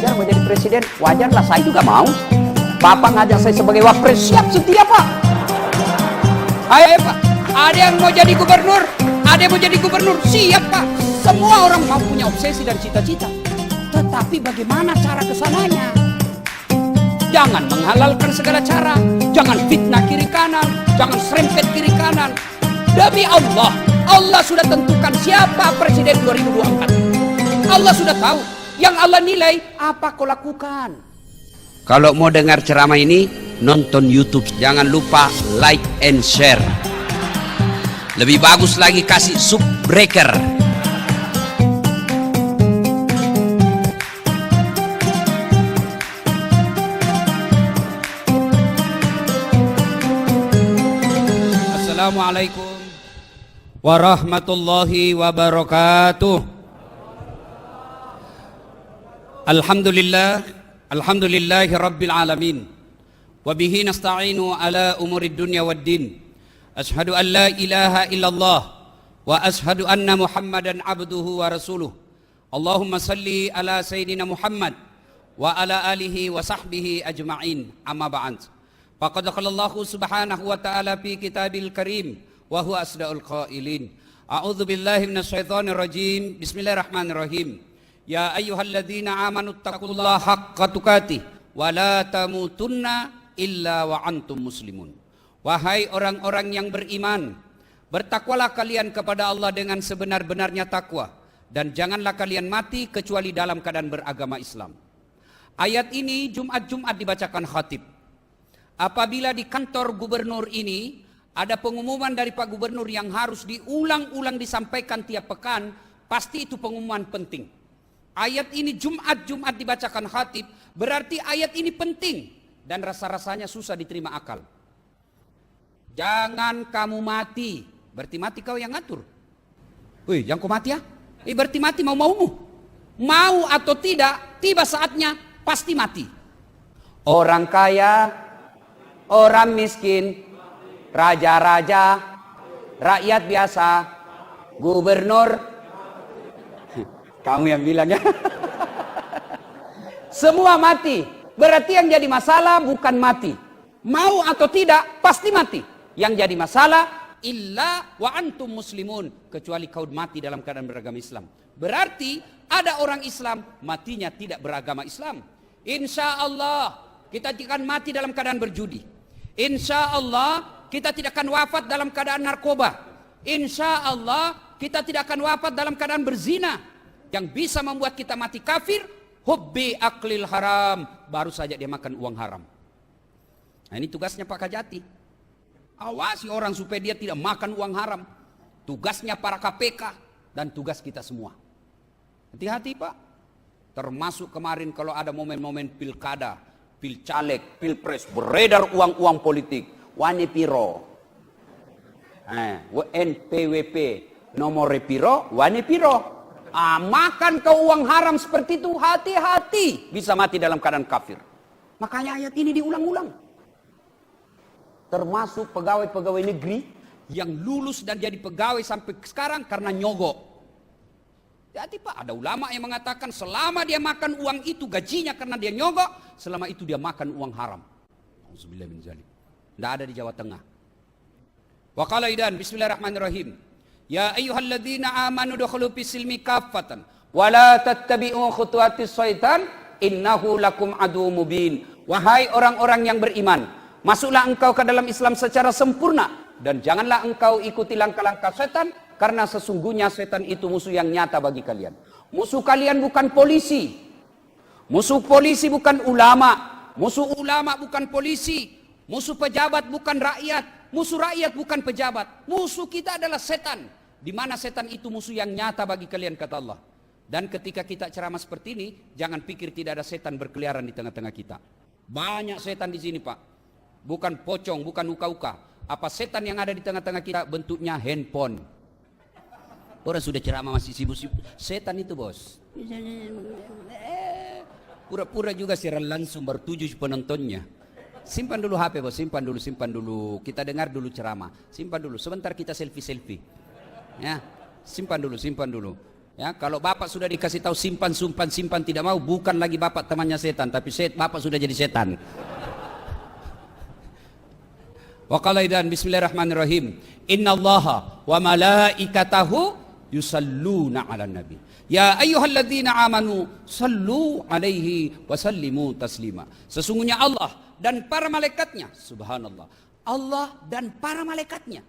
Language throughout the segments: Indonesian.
Ganjar mau jadi presiden, wajarlah, saya juga mau. Bapak ngajak saya sebagai wapres, siap setia Pak. Ayo Pak, ada yang mau jadi gubernur, ada yang mau jadi gubernur, siap Pak. Semua orang mau punya obsesi dan cita-cita. Tetapi bagaimana cara kesananya? Jangan menghalalkan segala cara, jangan fitnah kiri kanan, jangan serempet kiri kanan. Demi Allah, Allah sudah tentukan siapa presiden 2024. Allah sudah tahu, yang Allah nilai apa kau lakukan. Kalau mau dengar ceramah ini, nonton YouTube. Jangan lupa like and share. Lebih bagus lagi kasih subbreaker. Assalamualaikum warahmatullahi wabarakatuh. Alhamdulillahi rabbil alamin. Wabihi nasta'inu ala umurid dunya waddin. Ashhadu an la ilaha illallah wa ashhadu anna muhammadan abduhu wa rasuluh. Allahumma salli ala sayyidina Muhammad wa ala alihi wa sahbihi ajma'in. Amma ba'd. Faqad qala Allah subhanahu wa ta'ala fi kitabil karim wa huwa asdaqul qailin. A'udzu billahi minasy syaithanir rajim. Bismillahirrahmanirrahim. Ya ayyuhalladzina amanu taqullaha haqqa tuqatih wa la tamutunna illa wa antum muslimun. Wahai orang-orang yang beriman, bertakwalah kalian kepada Allah dengan sebenar-benarnya takwa, dan janganlah kalian mati kecuali dalam keadaan beragama Islam. Ayat ini Jumat-Jumat dibacakan khatib. Apabila di kantor gubernur ini ada pengumuman dari Pak Gubernur yang harus diulang-ulang disampaikan tiap pekan, pasti itu pengumuman penting. Ayat ini Jumat-Jumat dibacakan khatib, berarti ayat ini penting dan rasa-rasanya susah diterima akal. Jangan kamu mati, berarti mati kau yang ngatur. Wih, jangan kau mati ya? Berarti mati mau-maumu. Mau atau tidak, tiba saatnya pasti mati. Orang kaya, orang miskin, raja-raja, rakyat biasa, gubernur, kamu yang bilang ya. Semua mati. Berarti yang jadi masalah bukan mati. Mau atau tidak pasti mati. Yang jadi masalah illa wa antum muslimun, kecuali kau mati dalam keadaan beragama Islam. Berarti ada orang Islam matinya tidak beragama Islam. Insya Allah kita tidak akan mati dalam keadaan berjudi. Insya Allah kita tidak akan wafat dalam keadaan narkoba. Insya Allah kita tidak akan wafat dalam keadaan berzina. Yang bisa membuat kita mati kafir, hubbi aklil haram, baru saja dia makan uang haram. Nah, ini tugasnya Pak Kajati. Awasi orang supaya dia tidak makan uang haram. Tugasnya para KPK dan tugas kita semua. Hati-hati Pak. Termasuk kemarin kalau ada momen-momen pilkada, pilcaleg, pilpres, beredar uang-uang politik. Wani piro. NPWP nomor piro, wani piro. Makan kau uang haram seperti itu, hati-hati, bisa mati dalam keadaan kafir. Makanya ayat ini diulang-ulang. Termasuk pegawai-pegawai negeri yang lulus dan jadi pegawai sampai sekarang karena nyogok. Jadi Pak, ada ulama yang mengatakan selama dia makan uang itu gajinya karena dia nyogok, selama itu dia makan uang haram. Tidak ada di Jawa Tengah. Wa qala idan, bismillahirrahmanirrahim. Ya ayyuhalladzina amanu dukhulu fis-silmi kaffatan wa la tattabi'u khutuwatis syaitan innahu lakum adu mubin. Wahai orang-orang yang beriman, masuklah engkau ke dalam Islam secara sempurna dan janganlah engkau ikuti langkah-langkah setan, karena sesungguhnya setan itu musuh yang nyata bagi kalian. Musuh kalian bukan polisi. Musuh polisi bukan ulama. Musuh ulama bukan polisi. Musuh pejabat bukan rakyat. Musuh rakyat bukan pejabat. Musuh kita adalah setan. Di mana setan itu musuh yang nyata bagi kalian, kata Allah. Dan ketika kita ceramah seperti ini, jangan pikir tidak ada setan berkeliaran di tengah-tengah kita. Banyak setan di sini Pak. Bukan pocong, bukan uka-uka. Apa setan yang ada di tengah-tengah kita bentuknya handphone. Orang sudah ceramah masih sibuk-sibuk. Setan itu bos. Pura-pura juga siaran langsung bertuju penontonnya. Simpan dulu HP bos, simpan dulu. Kita dengar dulu ceramah. Simpan dulu, sebentar kita selfie. Ya, simpan dulu. Ya, kalau bapak sudah dikasih tahu simpan tidak mau, bukan lagi bapak temannya setan, tapi bapak sudah jadi setan. Wa qala idan bismillahirrahmanirrahim. Innallaha wa malaikatahu yusalluna 'alan nabi. Ya ayyuhalladzina amanu sallu 'alaihi wa sallimu taslima. Sesungguhnya Allah dan para malaikatnya, subhanallah. Allah dan para malaikatnya.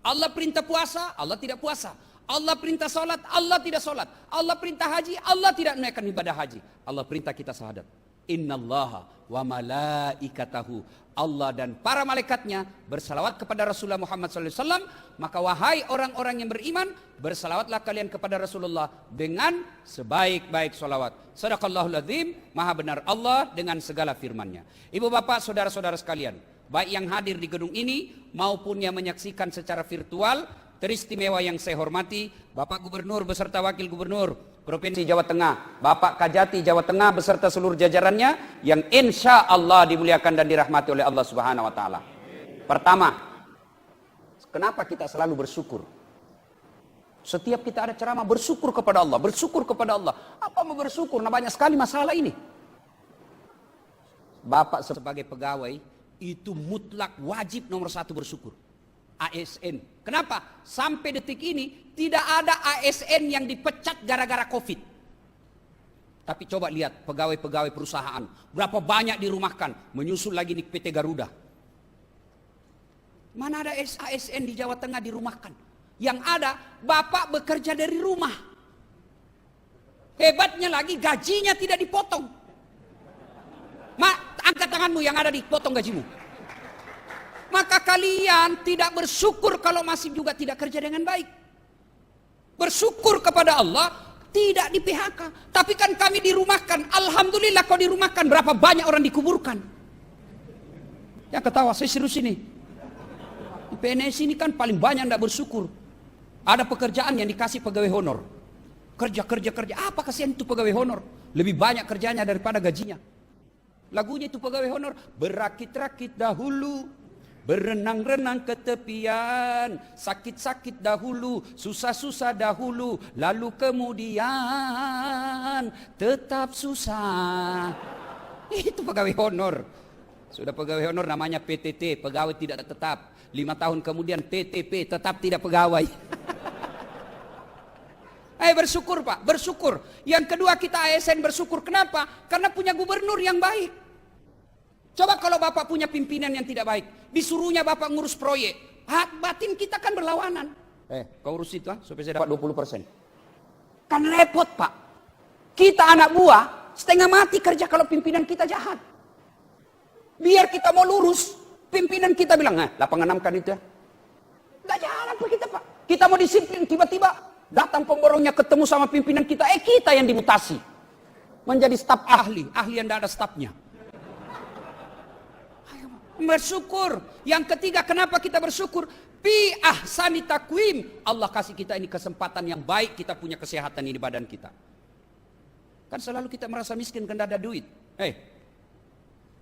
Allah perintah puasa, Allah tidak puasa. Allah perintah salat, Allah tidak salat. Allah perintah haji, Allah tidak menunaikan ibadah haji. Allah perintah kita syahadat. Innallaha wa malaikatahu. Allah dan para malaikatnya bersalawat kepada Rasulullah Muhammad SAW. Maka wahai orang-orang yang beriman, bersalawatlah kalian kepada Rasulullah dengan sebaik-baik salawat. Sadaqallahul azim, maha benar Allah dengan segala firman-Nya. Ibu bapak, saudara-saudara sekalian, baik yang hadir di gedung ini maupun yang menyaksikan secara virtual, teristimewa yang saya hormati Bapak Gubernur beserta Wakil Gubernur Provinsi Jawa Tengah, Bapak Kajati Jawa Tengah beserta seluruh jajarannya yang insya Allah dimuliakan dan dirahmati oleh Allah Subhanahu Wa Taala. Pertama, kenapa kita selalu bersyukur? Setiap kita ada ceramah bersyukur kepada Allah, bersyukur kepada Allah. Apa mau bersyukur? Nah, banyak sekali masalah ini. Bapak sebagai pegawai itu mutlak wajib nomor 1 bersyukur. ASN. Kenapa? Sampai detik ini tidak ada ASN yang dipecat gara-gara COVID. Tapi coba lihat pegawai-pegawai perusahaan, berapa banyak dirumahkan, menyusul lagi di PT Garuda. Mana ada ASN di Jawa Tengah dirumahkan? Yang ada, bapak bekerja dari rumah. Hebatnya lagi gajinya tidak dipotong. Angkat tanganmu yang ada dipotong gajimu. Maka kalian tidak bersyukur kalau masih juga tidak kerja dengan baik. Bersyukur kepada Allah tidak di PHK. Tapi kan kami dirumahkan. Alhamdulillah kau dirumahkan. Berapa banyak orang dikuburkan. Ya ketawa, saya serius ini. Di PNS ini kan paling banyak tidak bersyukur. Ada pekerjaan yang dikasih pegawai honor. Kerja. Apa kasihan itu pegawai honor? Lebih banyak kerjanya daripada gajinya. Lagunya itu pegawai honor. Berakit-rakit dahulu, berenang-renang ke tepian, sakit-sakit dahulu, susah-susah dahulu, lalu kemudian tetap susah. Itu pegawai honor. Sudah pegawai honor namanya PTT, pegawai tidak tetap. 5 tahun kemudian TTP, tetap tidak pegawai. Bersyukur Pak, bersyukur. Yang kedua kita ASN bersyukur. Kenapa? Karena punya gubernur yang baik. Coba kalau Bapak punya pimpinan yang tidak baik, disuruhnya Bapak ngurus proyek, hak batin kita kan berlawanan. Kau urus itu supaya saya dapat 20%. Kan repot Pak. Kita anak buah setengah mati kerja kalau pimpinan kita jahat. Biar kita mau lurus, pimpinan kita bilang, 86 kan itu ya. Nggak jalan Pak kita Pak. Kita mau disiplin, tiba-tiba datang pemborongnya ketemu sama pimpinan kita, kita yang dimutasi. Menjadi staf ahli yang tidak ada stafnya. Bersyukur. Yang ketiga, kenapa kita bersyukur? Fi ahsani takwim. Allah kasih kita ini kesempatan yang baik, kita punya kesehatan ini badan kita. Kan selalu kita merasa miskin karena ada duit.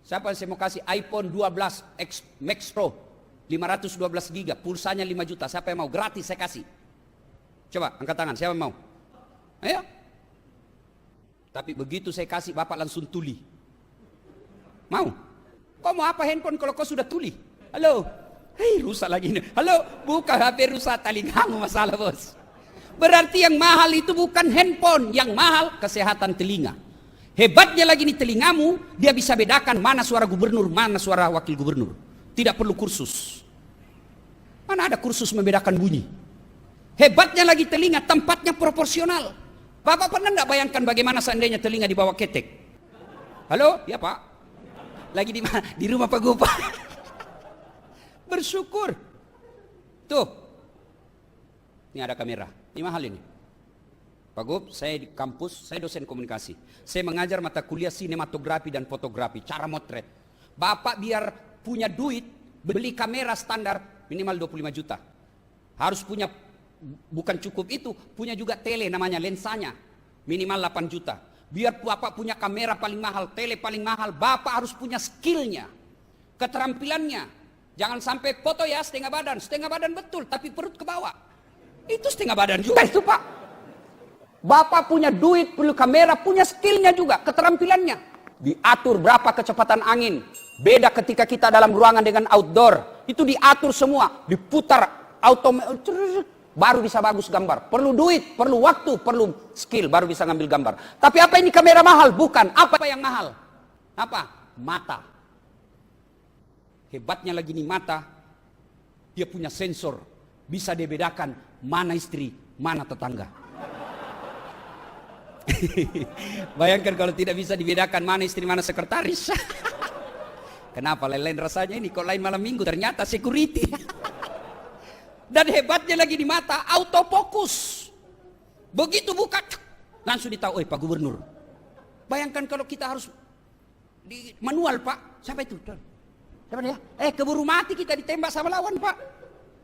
Siapa yang saya mau kasih iPhone 12 X Max Pro 512 GB, pulsanya 5 juta. Siapa yang mau? Gratis saya kasih. Coba angkat tangan, siapa yang mau? Ayo. Tapi begitu saya kasih, Bapak langsung tuli. Mau? Kau mau apa handphone kalau kau sudah tuli? Halo? Rusak lagi ini. Halo? Buka HP rusak, telingamu masalah bos. Berarti yang mahal itu bukan handphone. Yang mahal kesehatan telinga. Hebatnya lagi nih telingamu, dia bisa bedakan mana suara gubernur, mana suara wakil gubernur. Tidak perlu kursus. Mana ada kursus membedakan bunyi. Hebatnya lagi telinga, tempatnya proporsional. Bapak pernah enggak bayangkan bagaimana seandainya telinga di bawah ketek? Halo? Ya Pak. Lagi di mana? Di rumah Pak Gopal. Bersyukur. Tuh. Ini ada kamera. Ini mahal ini. Pak Gop, saya di kampus, saya dosen komunikasi. Saya mengajar mata kuliah sinematografi dan fotografi, cara motret. Bapak biar punya duit, beli kamera standar minimal 25 juta. Harus punya, bukan cukup itu, punya juga tele namanya, lensanya. Minimal 8 juta. Biar Bapak punya kamera paling mahal, tele paling mahal, Bapak harus punya skillnya, keterampilannya. Jangan sampai foto ya setengah badan betul, tapi perut ke bawah. Itu setengah badan juga itu Pak. Bapak punya duit, perlu kamera, punya skillnya juga, keterampilannya. Diatur berapa kecepatan angin. Beda ketika kita dalam ruangan dengan outdoor. Itu diatur semua, diputar baru bisa bagus gambar. Perlu duit, perlu waktu, perlu skill, baru bisa ngambil gambar. Tapi apa ini kamera mahal? Bukan. Apa yang mahal? Apa? Mata. Hebatnya lagi nih mata, dia punya sensor. Bisa dibedakan mana istri, mana tetangga. Bayangkan kalau tidak bisa dibedakan mana istri, mana sekretaris. Kenapa lain-lain rasanya ini? Kok lain malam minggu? Ternyata security. Dan hebatnya lagi di mata, autofokus. Begitu buka, langsung ditahu, Pak Gubernur. Bayangkan kalau kita harus di manual, Pak. Siapa itu? Siapa dia? Keburu mati kita ditembak sama lawan, Pak.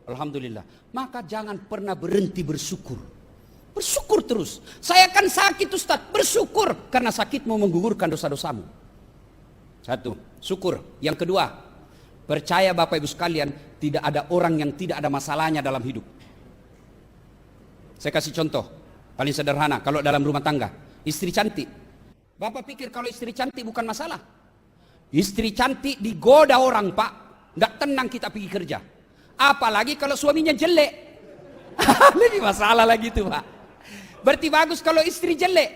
Alhamdulillah. Maka jangan pernah berhenti bersyukur. Bersyukur terus. Saya kan sakit, Ustaz. Bersyukur. Karena sakitmu menggugurkan dosa-dosamu. Satu, syukur. Yang kedua, percaya Bapak Ibu sekalian, tidak ada orang yang tidak ada masalahnya dalam hidup. Saya kasih contoh. Paling sederhana. Kalau dalam rumah tangga. Istri cantik. Bapak pikir kalau istri cantik bukan masalah. Istri cantik digoda orang, Pak. Nggak tenang kita pergi kerja. Apalagi kalau suaminya jelek. Lebih masalah lagi tuh, Pak. Berarti bagus kalau istri jelek.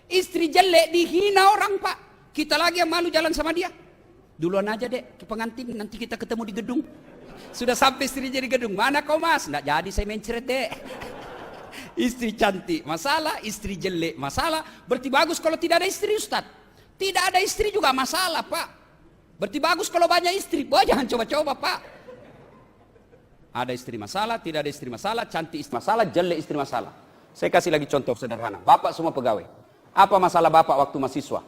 Istri jelek dihina orang, Pak. Kita lagi yang malu jalan sama dia. Duluan aja, Dek, ke pengantin. Nanti kita ketemu di gedung. Sudah sampai istri jadi gedung. Mana kau, Mas? Nggak jadi saya mencret, Dek. Istri cantik masalah, istri jelek masalah. Berarti bagus kalau tidak ada istri, Ustaz. Tidak ada istri juga masalah, Pak. Berarti bagus kalau banyak istri. Wah, jangan coba-coba, Pak. Ada istri masalah, tidak ada istri masalah, cantik istri masalah, jelek istri masalah. Saya kasih lagi contoh sederhana. Bapak semua pegawai. Apa masalah Bapak waktu mahasiswa?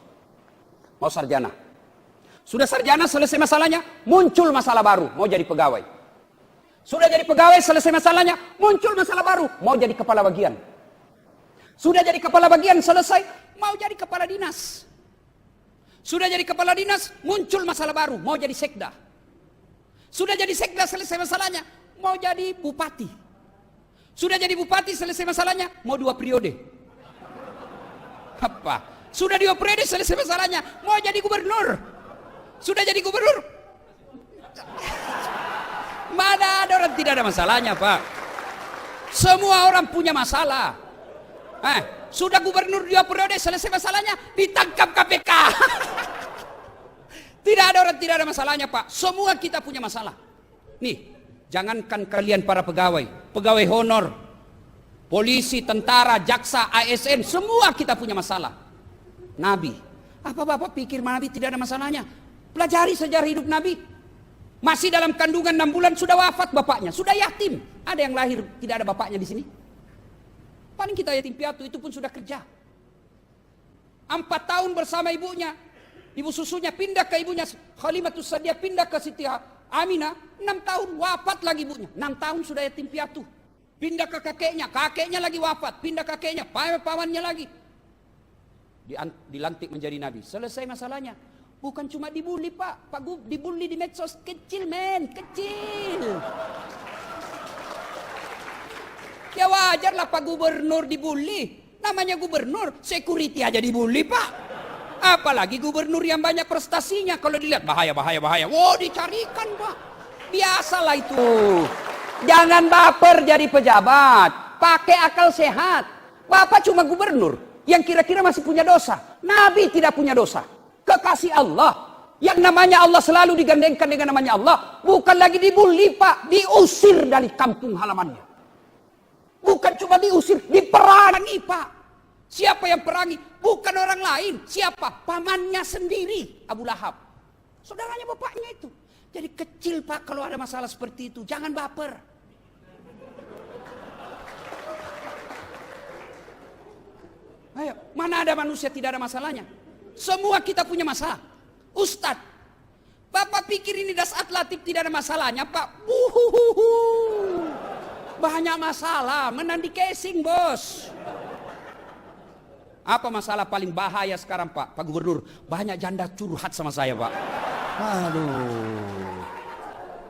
Mau sarjana. Sudah sarjana, selesai masalahnya, muncul masalah baru, mau jadi pegawai. Sudah jadi pegawai, selesai masalahnya, muncul masalah baru, mau jadi kepala bagian. Sudah jadi kepala bagian, selesai, mau jadi kepala dinas. Sudah jadi kepala dinas, muncul masalah baru, mau jadi sekda. Sudah jadi sekda, selesai masalahnya, mau jadi bupati. Sudah jadi bupati, selesai masalahnya, mau 2 periode. Apa? Sudah 2 periode, selesai masalahnya, mau jadi gubernur. Sudah jadi gubernur. Mana ada orang tidak ada masalahnya, Pak? Semua orang punya masalah. Sudah gubernur 2 periode, selesai masalahnya, ditangkap KPK. Tidak ada orang tidak ada masalahnya, Pak. Semua kita punya masalah. Nih, jangankan kalian para pegawai, pegawai honor, polisi, tentara, jaksa, ASN, semua kita punya masalah. Nabi, apa Bapak pikir Nabi tidak ada masalahnya? Pelajari sejarah hidup Nabi. Masih dalam kandungan 6 bulan sudah wafat bapaknya, sudah yatim. Ada yang lahir tidak ada bapaknya di sini? Paling kita yatim piatu, itu pun sudah kerja. 4 tahun bersama ibunya. Ibu susunya pindah ke ibunya Khalimatus Sadiah, pindah ke Siti Aminah. 6 tahun wafat lagi ibunya. 6 tahun sudah yatim piatu. Pindah ke kakeknya, kakeknya lagi wafat. Pindah kakeknya, pamannya lagi. Dilantik menjadi nabi. Selesai masalahnya. Bukan cuma dibully, Pak. Dibully di medsos. Kecil, men. Kecil. Ya wajarlah Pak Gubernur dibully. Namanya gubernur. Security aja dibully, Pak. Apalagi gubernur yang banyak prestasinya. Kalau dilihat, bahaya. Wow, dicarikan, Pak. Biasalah itu. Jangan baper jadi pejabat. Pakai akal sehat. Bapak cuma gubernur. Yang kira-kira masih punya dosa. Nabi tidak punya dosa. Kekasih Allah. Yang namanya Allah selalu digandengkan dengan namanya Allah. Bukan lagi dibully, Pak. Diusir dari kampung halamannya. Bukan cuma diusir, diperangi, Pak. Siapa yang perangi? Bukan orang lain. Siapa? Pamannya sendiri, Abu Lahab. Saudaranya bapaknya itu. Jadi kecil, Pak, kalau ada masalah seperti itu. Jangan baper. Ayo, mana ada manusia tidak ada masalahnya? Semua kita punya masalah. Ustadz, Bapak pikir ini Dasat Latif tidak ada masalahnya, Pak? Banyak masalah, menandi casing, bos. Apa masalah paling bahaya sekarang, Pak? Pak Gubernur, banyak janda curhat sama saya, Pak. Aduh.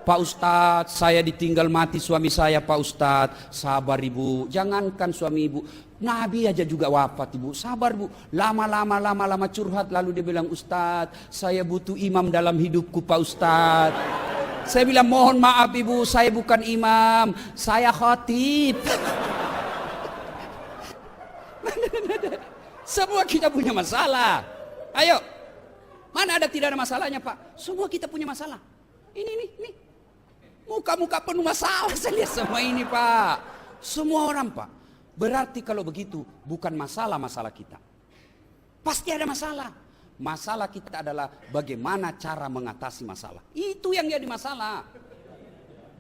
Pak Ustadz, saya ditinggal mati suami saya, Pak Ustadz. Sabar, Ibu. Jangankan suami Ibu. Nabi aja juga wafat ibu, sabar bu. Lama curhat, lalu dia bilang, Ustadz, saya butuh imam dalam hidupku Pak Ustadz. Saya bilang, mohon maaf ibu, saya bukan imam, saya khatib. Semua kita punya masalah. Ayo, mana ada tidak ada masalahnya Pak? Semua kita punya masalah. Ini. Muka-muka penuh masalah saya lihat semua ini Pak. Semua orang Pak. Berarti kalau begitu bukan masalah kita. Pasti ada masalah. Masalah kita adalah bagaimana cara mengatasi masalah. Itu yang jadi masalah.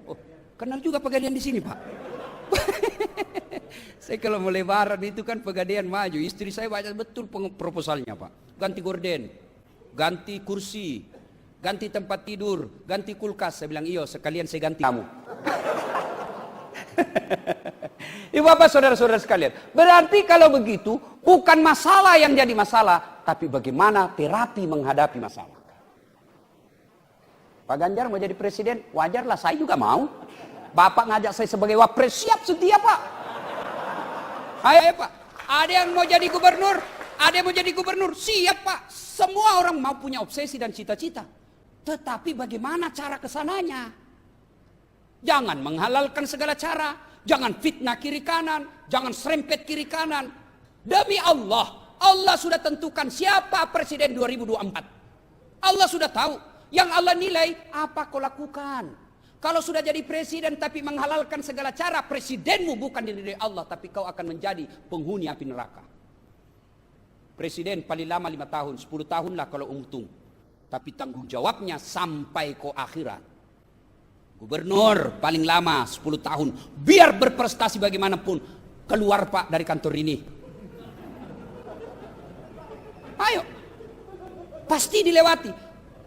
Oh, kenal juga Pegadaian di sini Pak. Saya kalau mau lebaran itu kan Pegadaian maju. Istri saya baca betul proposalnya Pak. Ganti gorden, ganti kursi, ganti tempat tidur, ganti kulkas. Saya bilang iyo sekalian saya ganti kamu. Ibu bapak saudara-saudara sekalian, berarti kalau begitu bukan masalah yang jadi masalah, tapi bagaimana terapi menghadapi masalah. Pak Ganjar mau jadi presiden, wajarlah, saya juga mau. Bapak ngajak saya sebagai wapres, siap setia Pak. Ayo Pak, ada yang mau jadi gubernur, ada yang mau jadi gubernur, siap Pak. Semua orang mau punya obsesi dan cita-cita, tetapi bagaimana cara kesananya? Jangan menghalalkan segala cara, jangan fitnah kiri kanan, jangan serempet kiri kanan. Demi Allah, Allah sudah tentukan siapa presiden 2024. Allah sudah tahu, yang Allah nilai apa kau lakukan. Kalau sudah jadi presiden tapi menghalalkan segala cara, presidenmu bukan dinilai Allah, tapi kau akan menjadi penghuni api neraka. Presiden paling lama 5 tahun, 10 tahun lah kalau untung. Tapi tanggung jawabnya sampai ke akhirat. Gubernur paling lama 10 tahun, biar berprestasi bagaimanapun, keluar Pak dari kantor ini. Ayo, pasti dilewati.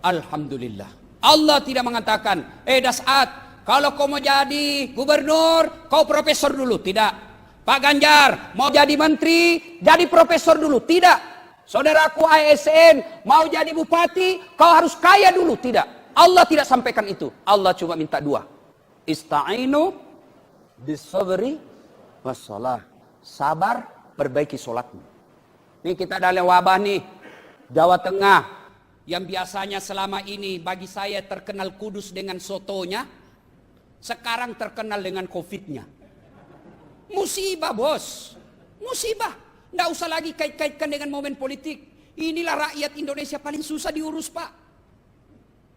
Alhamdulillah, Allah tidak mengatakan, Das'ad, kalau kau mau jadi gubernur, kau profesor dulu. Tidak. Pak Ganjar, mau jadi menteri, jadi profesor dulu. Tidak. Saudaraku ASN, mau jadi bupati, kau harus kaya dulu. Tidak. Allah tidak sampaikan itu. Allah cuma minta 2. Ista'inu bisabri wassalah. Sabar, perbaiki sholatmu. Ini kita dalam wabah nih, Jawa Tengah, yang biasanya selama ini bagi saya terkenal Kudus dengan sotonya, sekarang terkenal dengan COVID-nya. Musibah bos, musibah. Nggak usah lagi kait-kaitkan dengan momen politik. Inilah rakyat Indonesia paling susah diurus Pak.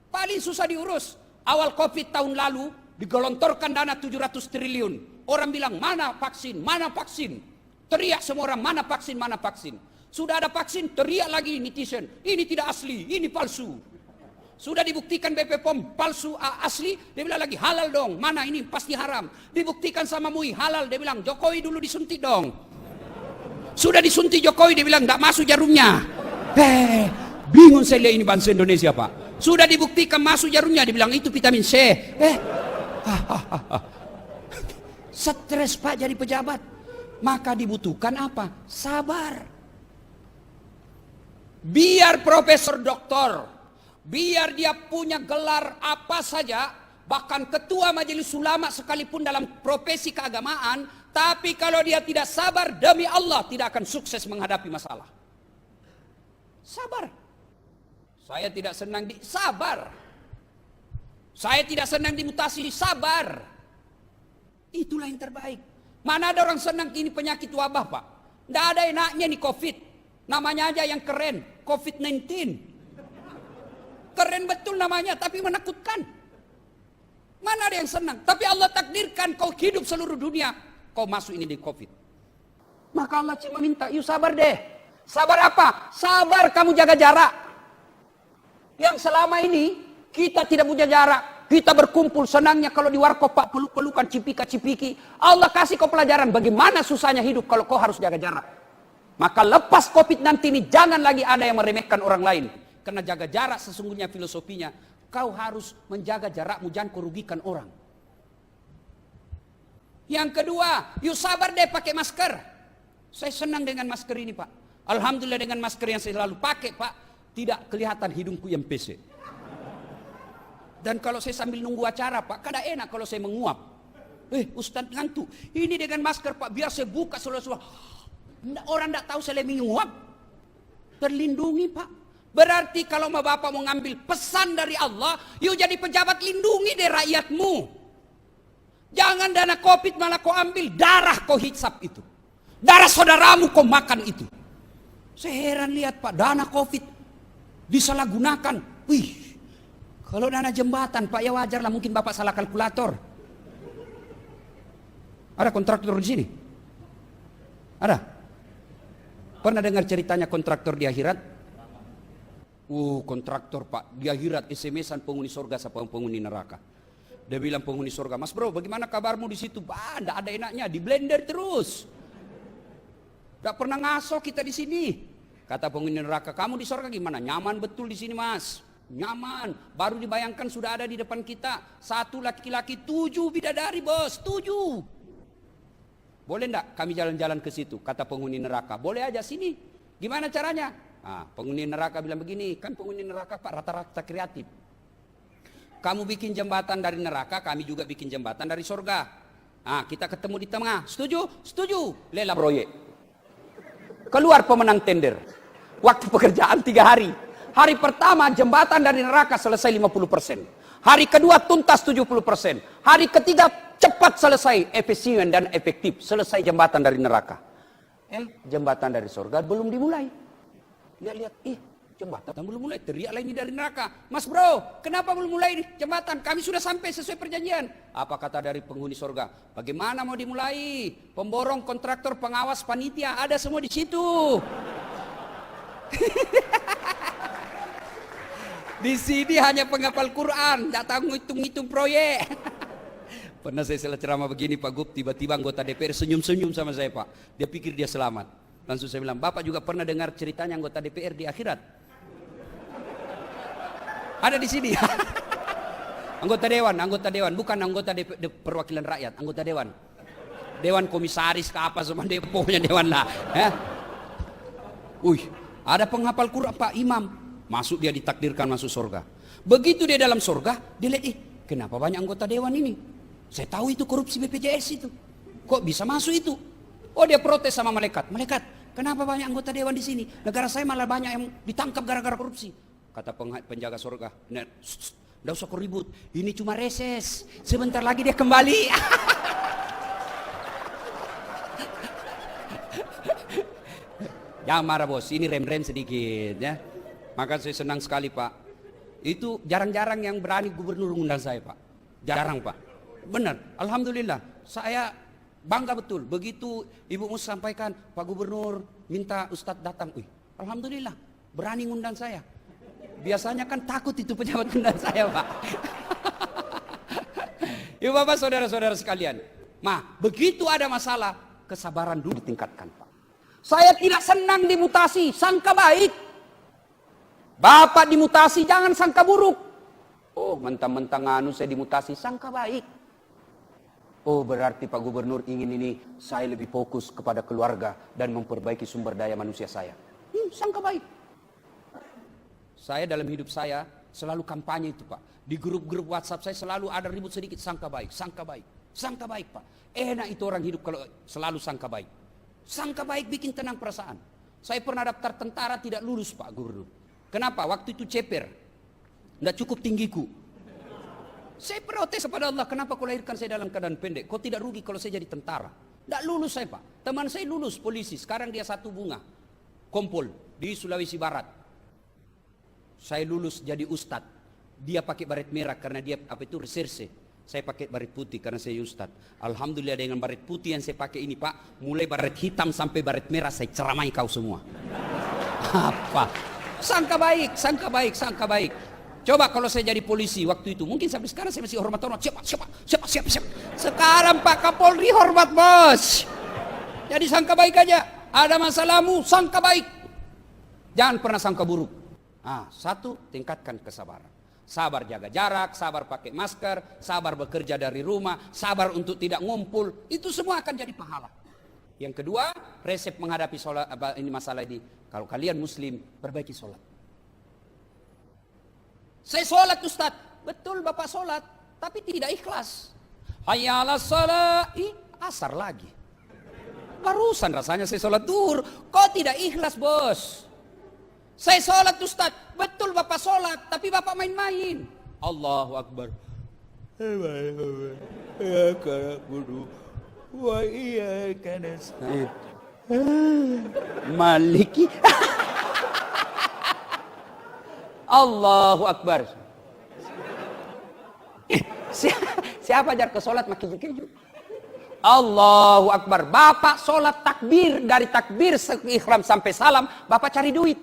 Paling susah diurus. Awal COVID tahun lalu digelontorkan dana 700 triliun. Orang bilang mana vaksin, mana vaksin. Teriak semua orang mana vaksin, mana vaksin. Sudah ada vaksin, teriak lagi netizen. Ini tidak asli, ini palsu. Sudah dibuktikan BP POM palsu asli, dia bilang lagi halal dong. Mana ini pasti haram. Dibuktikan sama MUI halal, dia bilang Jokowi dulu disuntik dong. Sudah disuntik Jokowi, dia bilang tidak masuk jarumnya. Bingung saya lihat ini bangsa Indonesia Pak. Sudah dibuktikan masuk jarumnya, dibilang itu vitamin C. Stres Pak jadi pejabat. Maka dibutuhkan apa? Sabar. Biar profesor doktor, biar dia punya gelar apa saja, bahkan ketua majelis ulama sekalipun dalam profesi keagamaan, tapi kalau dia tidak sabar, demi Allah tidak akan sukses menghadapi masalah. Sabar. Saya tidak senang sabar. Saya tidak senang dimutasi, sabar. Itulah yang terbaik. Mana ada orang senang ini penyakit wabah Pak. Tidak ada enaknya nih COVID. Namanya aja yang keren, COVID-19. Keren betul namanya, tapi menakutkan. Mana ada yang senang. Tapi Allah takdirkan kau hidup seluruh dunia, kau masuk ini di COVID. Maka Allah cuma minta, yuk sabar deh. Sabar apa? Sabar kamu jaga jarak. Yang selama ini kita tidak punya jarak, kita berkumpul senangnya kalau di warkop Pak, peluk-pelukan, cipika-cipiki. Allah kasih kau pelajaran bagaimana susahnya hidup kalau kau harus jaga jarak. Maka lepas COVID nanti ini jangan lagi ada yang meremehkan orang lain. Karena jaga jarak sesungguhnya filosofinya, kau harus menjaga jarakmu, jangan kau rugikan orang. Yang kedua, yuk sabar deh pakai masker. Saya senang dengan masker ini Pak. Alhamdulillah dengan masker yang saya selalu pakai Pak. Tidak kelihatan hidungku yang pesek. Dan kalau saya sambil nunggu acara Pak, kada enak kalau saya menguap. Ustadz ngantuk. Ini dengan masker Pak, biar saya buka seluruh. Orang tidak tahu selemi nguap. Terlindungi Pak. Berarti kalau Bapak mau ngambil pesan dari Allah, yuk jadi pejabat, lindungi deh rakyatmu. Jangan dana Covid malah kau ambil, darah kau hisap itu. Darah saudaramu kau makan itu. Saya heran lihat Pak, dana Covid disalahgunakan. Wih, kalau dana jembatan Pak ya wajar lah, mungkin Bapak salah kalkulator. Ada kontraktor di sini? Ada? Pernah dengar ceritanya kontraktor di akhirat? Kontraktor Pak, di akhirat SMS-an penghuni surga sama penghuni neraka. Dia bilang penghuni surga, Mas bro bagaimana kabarmu di situ? Enggak ada enaknya, di blender terus. Enggak pernah ngaso kita di sini. Kata penghuni neraka, kamu di surga gimana? Nyaman betul di sini Mas. Nyaman, baru dibayangkan sudah ada di depan kita 1 laki-laki 7 bidadari bos, 7. Boleh enggak kami jalan-jalan ke situ? Kata penghuni neraka, boleh aja sini. Gimana caranya? Penghuni neraka bilang begini, kan penghuni neraka Pak rata-rata kreatif. Kamu bikin jembatan dari neraka, kami juga bikin jembatan dari surga. Kita ketemu di tengah, setuju? Setuju. Lelang proyek. Keluar pemenang tender. Waktu pekerjaan 3 hari. Hari pertama jembatan dari neraka selesai 50%. Hari kedua tuntas 70%. Hari ketiga cepat selesai, efisien dan efektif. Selesai jembatan dari neraka. Jembatan dari surga belum dimulai. Dia lihat, jembatan belum mulai, teriaklah ini dari neraka. Mas bro, kenapa belum mulai jembatan? Kami sudah sampai sesuai perjanjian. Apa kata dari penghuni surga? Bagaimana mau dimulai? Pemborong, kontraktor, pengawas, panitia, ada semua di situ. Di sini hanya penghafal Quran, tidak tahu ngitung-ngitung proyek. Pernah saya salah ceramah begini Pak Gub, tiba-tiba anggota DPR senyum-senyum sama saya Pak. Dia pikir dia selamat. Langsung saya bilang, Bapak juga pernah dengar ceritanya anggota DPR di akhirat? Ada di sini. Anggota dewan, bukan anggota perwakilan rakyat, anggota dewan. Dewan komisaris ke apa sama pokoknya dewan lah. Ada penghafal Quran Pak Imam, masuk dia ditakdirkan masuk surga. Begitu dia dalam surga, dia lihat, kenapa banyak anggota dewan ini? Saya tahu itu korupsi BPJS itu. Kok bisa masuk itu? Dia protes sama malaikat. Malaikat, kenapa banyak anggota dewan di sini? Negara saya malah banyak yang ditangkap gara-gara korupsi. Kata penjaga surga, tidak usah kau ribut. Ini cuma reses. Sebentar lagi dia kembali. Jangan marah bos, ini rem-rem sedikit ya. Maka saya senang sekali Pak. Itu jarang-jarang yang berani gubernur undang saya Pak. Jarang Pak. Benar, alhamdulillah. Saya bangga betul. Begitu Ibu Mus sampaikan, Pak Gubernur minta Ustadz datang. Alhamdulillah, berani ngundang saya. Biasanya kan takut itu pejabat ngundang saya Pak. Ibu Bapak saudara-saudara sekalian. Begitu ada masalah, kesabaran dulu ditingkatkan Pak. Saya tidak senang dimutasi, sangka baik. Bapak dimutasi, jangan sangka buruk. Mentang-mentang saya dimutasi, sangka baik. Berarti Pak Gubernur ingin ini saya lebih fokus kepada keluarga dan memperbaiki sumber daya manusia saya. Sangka baik. Saya dalam hidup saya selalu kampanye itu Pak. Di grup-grup WhatsApp saya selalu ada ribut sedikit, sangka baik, sangka baik. Sangka baik Pak. Enak itu orang hidup kalau selalu sangka baik. Sangka baik bikin tenang perasaan. Saya pernah daftar tentara tidak lulus Pak Gubernur. Kenapa? Waktu itu ceper. Tidak cukup tinggiku. Saya protes kepada Allah, kenapa kau lahirkan saya dalam keadaan pendek? Kau tidak rugi kalau saya jadi tentara. Tidak lulus saya Pak. Teman saya lulus polisi, sekarang dia 1 bunga. Kompol di Sulawesi Barat. Saya lulus jadi ustadz. Dia pakai baret merah karena dia reserse. Saya pakai baret putih karena saya ustadz. Alhamdulillah dengan baret putih yang saya pakai ini Pak, mulai baret hitam sampai baret merah saya ceramai kau semua. Apa? Sangka baik, sangka baik, sangka baik. Coba kalau saya jadi polisi waktu itu, mungkin sampai sekarang saya masih hormat. Siap. Sekarang Pak Kapolri hormat bos. Jadi sangka baik aja. Ada masalahmu, sangka baik. Jangan pernah sangka buruk. 1, tingkatkan kesabaran. Sabar jaga jarak, sabar pakai masker, sabar bekerja dari rumah, sabar untuk tidak ngumpul. Itu semua akan jadi pahala. Yang kedua, resep menghadapi masalah ini. Kalau kalian muslim, perbaiki sholat. Saya sholat Ustaz. Betul Bapak sholat, tapi tidak ikhlas. Hayya 'alas shalah, asar lagi. barusan rasanya saya sholat duhur. Kok tidak ikhlas, bos? Saya sholat, Ustaz. Betul Bapak sholat, tapi Bapak main-main. Allahu Akbar. Maliki. Allahu Akbar. Siapa ajar ke sholat makin keju? Allahu Akbar. Bapak sholat takbir, dari takbir ikhram sampai salam, Bapak cari duit.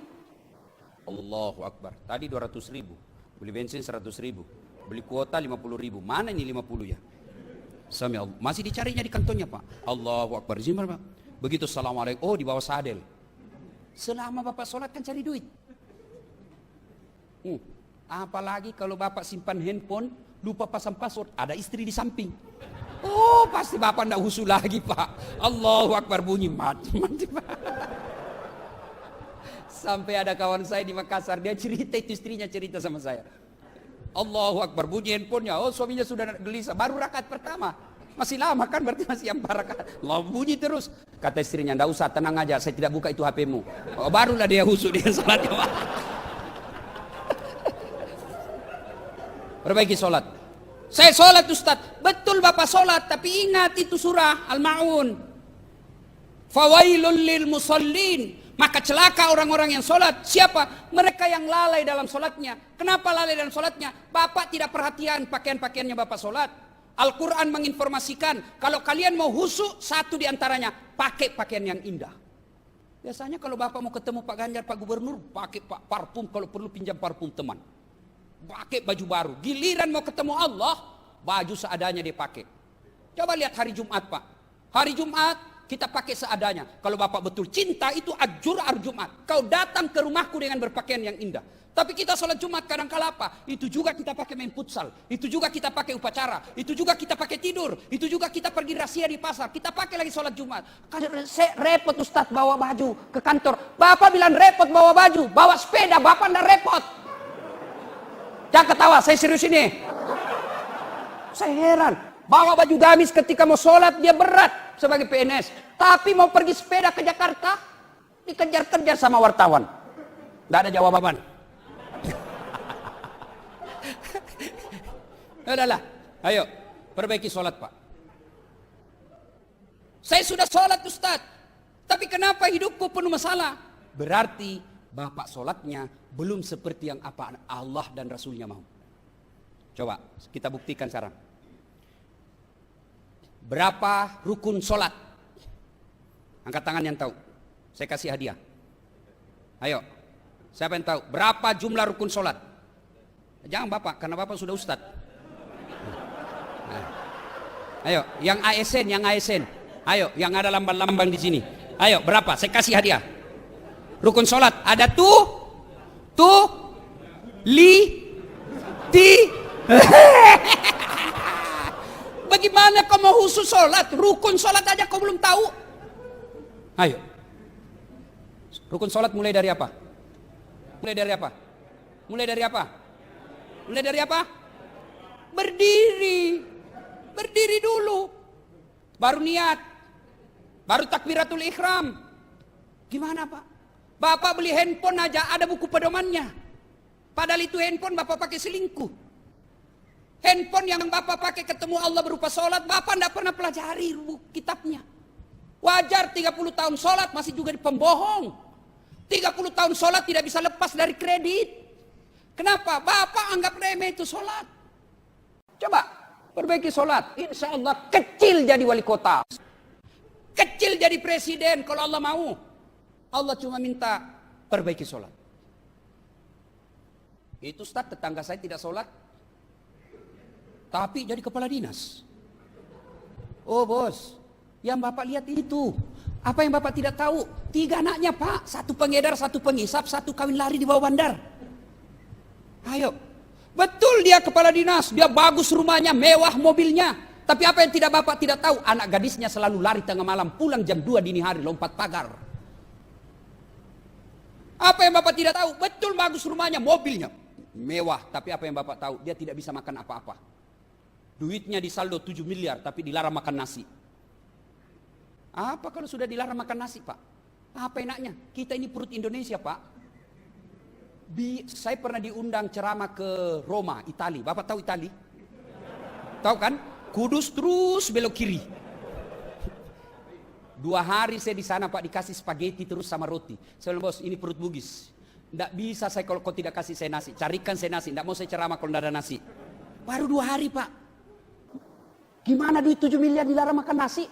Allahu Akbar. Tadi 200.000, beli bensin 100.000, beli kuota 50.000. Mana ini 50 ya? Sami Allah. Masih dicarinya di kantongnya, Pak. Allahu Akbar. Zimar, Pak. Begitu assalamualaikum, oh di bawah sadel. Selama Bapak sholat kan cari duit. Apalagi kalau Bapak simpan handphone, lupa pasang password, ada istri di samping. Oh, pasti Bapak ndak husu lagi, Pak. Allahu Akbar, bunyi mati, Pak. Sampai ada kawan saya di Makassar, dia cerita, itu istrinya cerita sama saya. Allahu Akbar, bunyi handphonenya. Oh, suaminya sudah gelisah, baru rakaat pertama. Masih lama kan, berarti masih 4 rakaat. Allah, bunyi terus. Kata istrinya, ndak usah, tenang aja, saya tidak buka itu HP-mu. Oh, barulah dia husu, dia salatnya. Perbaiki sholat. Saya sholat, Ustaz. Betul Bapak sholat, tapi ingat itu surah Al-Ma'un. Fawailul lil musallin. Maka celaka orang-orang yang sholat. Siapa? Mereka yang lalai dalam sholatnya. Kenapa lalai dalam sholatnya? Bapak tidak perhatian pakaian-pakaiannya Bapak sholat. Al-Quran menginformasikan, kalau kalian mau husu, satu diantaranya, pakai pakaian yang indah. Biasanya kalau Bapak mau ketemu Pak Ganjar, Pak Gubernur, pakai parfum, kalau perlu pinjam parfum teman. Pakai baju baru. Giliran mau ketemu Allah, baju seadanya dia pakai. Coba lihat hari Jumat, Pak. Hari Jumat kita pakai seadanya. Kalau Bapak betul cinta, itu ajur hari Jumat. Kau datang ke rumahku dengan berpakaian yang indah. Tapi kita sholat Jumat kadang-kala apa? Itu juga kita pakai main futsal. Itu juga kita pakai upacara. Itu juga kita pakai tidur. Itu juga kita pergi rahasia di pasar. Kita pakai lagi sholat Jumat. Repot Ustaz bawa baju ke kantor. Bapak bilang repot bawa baju. Bawa sepeda, Bapak ndak repot. Jangan ketawa, saya serius ini. Saya heran. Bawa baju gamis ketika mau sholat, dia berat sebagai PNS. Tapi mau pergi sepeda ke Jakarta, dikejar-kejar sama wartawan. Tidak ada jawaban. Udahlah, ayo perbaiki sholat, Pak. Saya sudah sholat, Ustaz. Tapi kenapa hidupku penuh masalah? Berarti Bapak sholatnya belum seperti yang apa Allah dan Rasulnya mau. Coba kita buktikan sekarang. Berapa rukun sholat? Angkat tangan yang tahu. Saya kasih hadiah. Ayo, siapa yang tahu? Berapa jumlah rukun sholat? Jangan Bapak, karena Bapak sudah ustad. Nah. Ayo, yang ASN. Ayo, yang ada lambang-lambang di sini. Ayo, berapa? Saya kasih hadiah. Rukun sholat ada Bagaimana kau mau khusus sholat? Rukun sholat aja kau belum tahu. Ayo. Rukun sholat mulai dari apa? Mulai dari apa? Berdiri dulu. Baru niat. Baru takbiratul ihram. Gimana Pak? Bapak beli handphone aja ada buku pedomannya. Padahal itu handphone Bapak pakai selingkuh. Handphone yang Bapak pakai ketemu Allah berupa sholat, Bapak tidak pernah pelajari kitabnya. Wajar 30 tahun sholat masih juga pembohong. 30 tahun sholat tidak bisa lepas dari kredit. Kenapa? Bapak anggap remeh itu sholat. Coba perbaiki sholat. Insya Allah kecil jadi wali kota. Kecil jadi presiden kalau Allah mau. Allah cuma minta perbaiki sholat. Itu Ustaz, tetangga saya tidak sholat, tapi jadi kepala dinas. Oh bos, yang Bapak lihat itu. Apa yang Bapak tidak tahu? 3 anaknya Pak, 1 pengedar, 1 pengisap, 1 kawin lari di bawah bandar. Ayo, betul dia kepala dinas, dia bagus rumahnya, mewah mobilnya. Tapi apa yang tidak Bapak tidak tahu? Anak gadisnya selalu lari tengah malam, pulang jam 2 dini hari, lompat pagar. Apa yang Bapak tidak tahu? Betul bagus rumahnya, mobilnya mewah. Tapi apa yang Bapak tahu? Dia tidak bisa makan apa-apa. Duitnya disaldo 7 miliar, tapi dilarang makan nasi. Apa kalau sudah dilarang makan nasi, Pak? Apa enaknya? Kita ini perut Indonesia, Pak. Saya pernah diundang ceramah ke Roma, Itali. Bapak tahu Itali? Tahu kan? Kudus terus belok kiri. 2 hari saya di sana, Pak, dikasih spaghetti terus sama roti. Saya bilang, bos, ini perut Bugis. Tidak bisa saya kalau kau tidak kasih saya nasi. Carikan saya nasi. Tidak mau saya ceramah kalau tidak ada nasi. Baru 2 hari, Pak. Gimana duit 7 miliar dilarang makan nasi?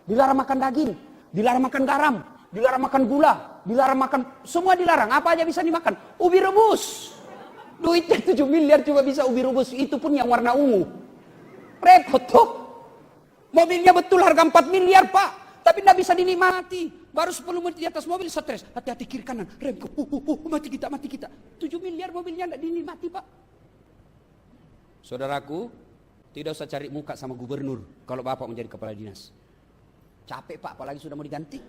Dilarang makan daging. Dilarang makan garam. Dilarang makan gula. Dilarang makan, semua dilarang. Apa aja bisa dimakan? Ubi rebus. Duitnya 7 miliar cuma bisa ubi rebus. Itu pun yang warna ungu. Repot tuh. Mobilnya betul harga 4 miliar, Pak. Tapi tidak bisa dinikmati. Baru 10 menit di atas mobil stres. Hati-hati kiri kanan. Rem. Mati kita, mati kita. 7 miliar mobilnya tidak dinikmati, Pak. Saudaraku, tidak usah cari muka sama gubernur kalau Bapak menjadi kepala dinas. Capek, Pak, apalagi sudah mau diganti.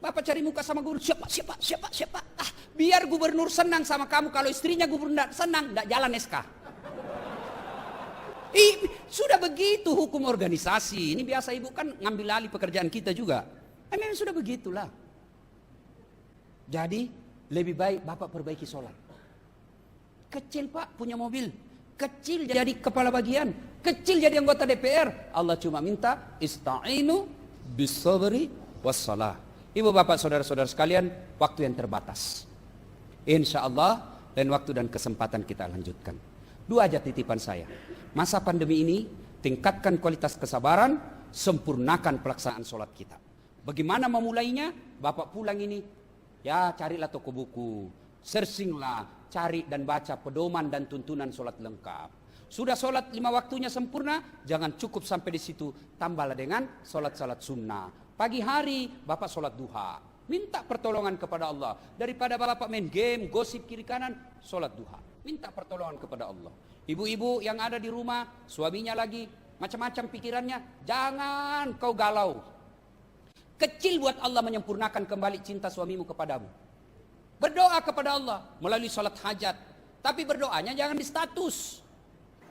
Bapak cari muka sama gubernur. Siapa? Biar gubernur senang sama kamu. Kalau istrinya gubernur senang, tidak jalan SK. Sudah begitu hukum organisasi. Ini biasa ibu kan ngambil alih pekerjaan kita juga. Memang sudah begitulah. Jadi lebih baik Bapak perbaiki sholat. Kecil, Pak, punya mobil. Kecil jadi kepala bagian. Kecil jadi anggota DPR. Allah cuma minta ista'inu bisabri wassalah. Ibu bapak saudara-saudara sekalian, waktu yang terbatas. Insya Allah lain waktu dan kesempatan kita lanjutkan. 2 aja titipan saya. Masa pandemi ini tingkatkan kualitas kesabaran, sempurnakan pelaksanaan sholat kita. Bagaimana memulainya? Bapak pulang ini, ya carilah toko buku, searchinglah, cari dan baca pedoman dan tuntunan sholat lengkap. Sudah sholat 5 waktunya sempurna, jangan cukup sampai di situ, tambahlah dengan sholat-sholat sunnah. Pagi hari Bapak sholat duha, minta pertolongan kepada Allah. Daripada Bapak main game, gosip kiri kanan, sholat duha, minta pertolongan kepada Allah. Ibu-ibu yang ada di rumah, suaminya lagi macam-macam pikirannya, jangan kau galau. Kecil buat Allah menyempurnakan kembali cinta suamimu kepadamu. Berdoa kepada Allah melalui sholat hajat. Tapi berdoanya jangan di status.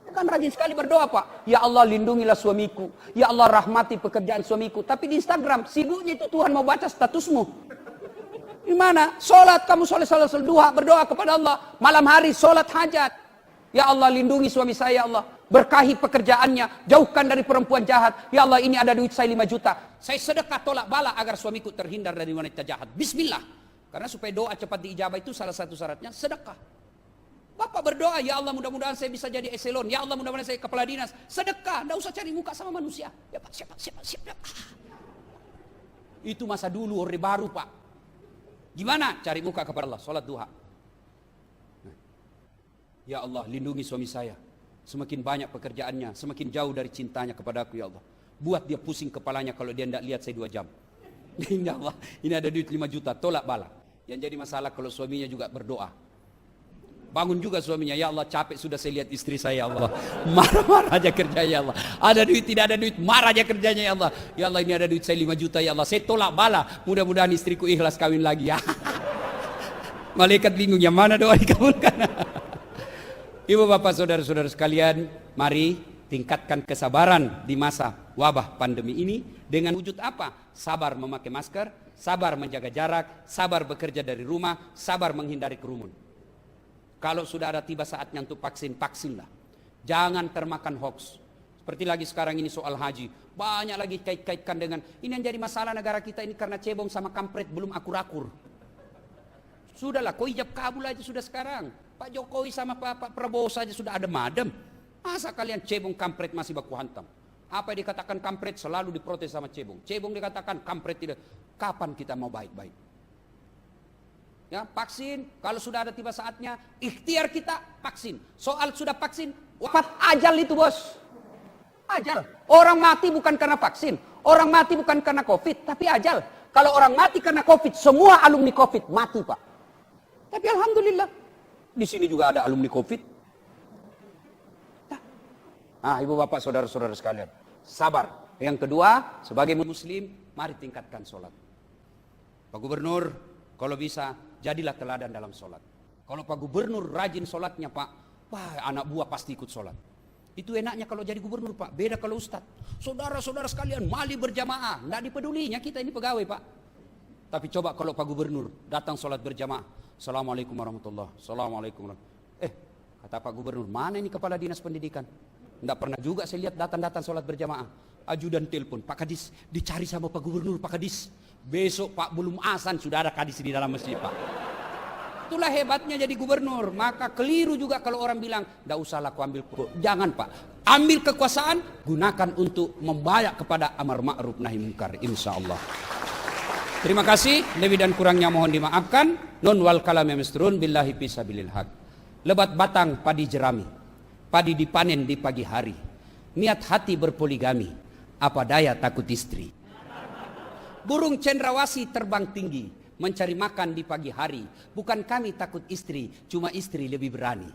Kan rajin sekali berdoa, Pak. Ya Allah lindungilah suamiku. Ya Allah rahmati pekerjaan suamiku. Tapi di Instagram sibuknya itu Tuhan mau baca statusmu. Gimana? Sholat kamu sholat duha, berdoa kepada Allah. Malam hari sholat hajat. Ya Allah lindungi suami saya, ya Allah. Berkahi pekerjaannya. Jauhkan dari perempuan jahat. Ya Allah ini ada duit saya 5 juta. Saya sedekah tolak bala agar suamiku terhindar dari wanita jahat. Bismillah. Karena supaya doa cepat diijabah itu salah satu syaratnya sedekah. Bapak berdoa, ya Allah mudah-mudahan saya bisa jadi eselon. Ya Allah mudah-mudahan saya kepala dinas. Sedekah, tidak usah cari muka sama manusia. Ya Pak, siapa. Itu masa dulu, orde baru, Pak. Gimana? Cari muka kepada Allah, sholat duha. Ya Allah lindungi suami saya. Semakin banyak pekerjaannya, semakin jauh dari cintanya kepada aku, ya Allah. Buat dia pusing kepalanya kalau dia tidak lihat saya 2 jam. Ya Allah, ini ada duit 5 juta, tolak bala. Yang jadi masalah kalau suaminya juga berdoa. Bangun juga suaminya, ya Allah capek sudah saya lihat istri saya, ya Allah. Marah-marah aja kerja, ya Allah. Ada duit, tidak ada duit, marah aja kerjanya, ya Allah. Ya Allah ini ada duit saya 5 juta, ya Allah. Saya tolak bala, mudah-mudahan istriku ikhlas kawin lagi, ya. Malaikat bingung, yang mana doa dikabulkan. Ibu bapak saudara-saudara sekalian, mari tingkatkan kesabaran di masa wabah pandemi ini. Dengan wujud apa? Sabar memakai masker, sabar menjaga jarak, sabar bekerja dari rumah, sabar menghindari kerumun. Kalau sudah ada tiba saatnya untuk vaksin, vaksinlah. Jangan termakan hoax. Seperti lagi sekarang ini soal haji. Banyak lagi kait-kaitkan dengan, ini yang jadi masalah negara kita ini karena cebong sama kampret belum akur-akur. Sudahlah, kau ijab kabul aja sudah sekarang. Pak Jokowi sama Pak Prabowo saja sudah ada madem. Masa kalian cebong kampret masih baku hantam? Apa yang dikatakan kampret selalu diprotes sama cebong. Cebong dikatakan kampret tidak. Kapan kita mau baik-baik? Ya, vaksin, kalau sudah ada tiba saatnya, ikhtiar kita vaksin. Soal sudah vaksin, wafat ajal itu bos. Ajal. Orang mati bukan karena vaksin. Orang mati bukan karena COVID, tapi ajal. Kalau orang mati karena COVID, semua alumni COVID mati, Pak. Tapi alhamdulillah, di sini juga ada alumni COVID. Nah, ibu bapak saudara-saudara sekalian, sabar. Yang kedua, sebagai muslim, mari tingkatkan sholat. Pak Gubernur, kalau bisa, jadilah teladan dalam sholat. Kalau Pak Gubernur rajin sholatnya, Pak, wah, anak buah pasti ikut sholat. Itu enaknya kalau jadi gubernur, Pak. Beda kalau ustad. Saudara-saudara sekalian, mali berjamaah. Nggak dipedulinya, kita ini pegawai, Pak. Tapi coba kalau Pak Gubernur datang sholat berjamaah. Assalamualaikum warahmatullahi wabarakatuh. Assalamualaikum warahmatullahi. Kata Pak Gubernur, mana ini kepala dinas pendidikan? Nggak pernah juga saya lihat datang-datang sholat berjamaah. Ajudan telepon, Pak Kadis, dicari sama Pak Gubernur, Pak Kadis. Besok Pak belum azan sudah ada Kadis di dalam masjid, Pak. Itulah hebatnya jadi gubernur. Maka keliru juga kalau orang bilang, nggak usahlah aku ambil. Jangan, Pak. Ambil kekuasaan, gunakan untuk membayak kepada amar ma'ruf nahi munkar, insya Allah. Terima kasih. Lebih dan kurangnya mohon dimaafkan. Nun wal kalam misturun billahi fisabilil haq. Lebat batang padi jerami. Padi dipanen di pagi hari. Niat hati berpoligami. Apa daya takut istri. Burung cendrawasih terbang tinggi. Mencari makan di pagi hari. Bukan kami takut istri, cuma istri lebih berani.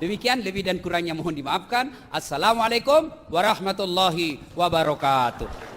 Demikian, lebih dan kurangnya mohon dimaafkan. Assalamualaikum warahmatullahi wabarakatuh.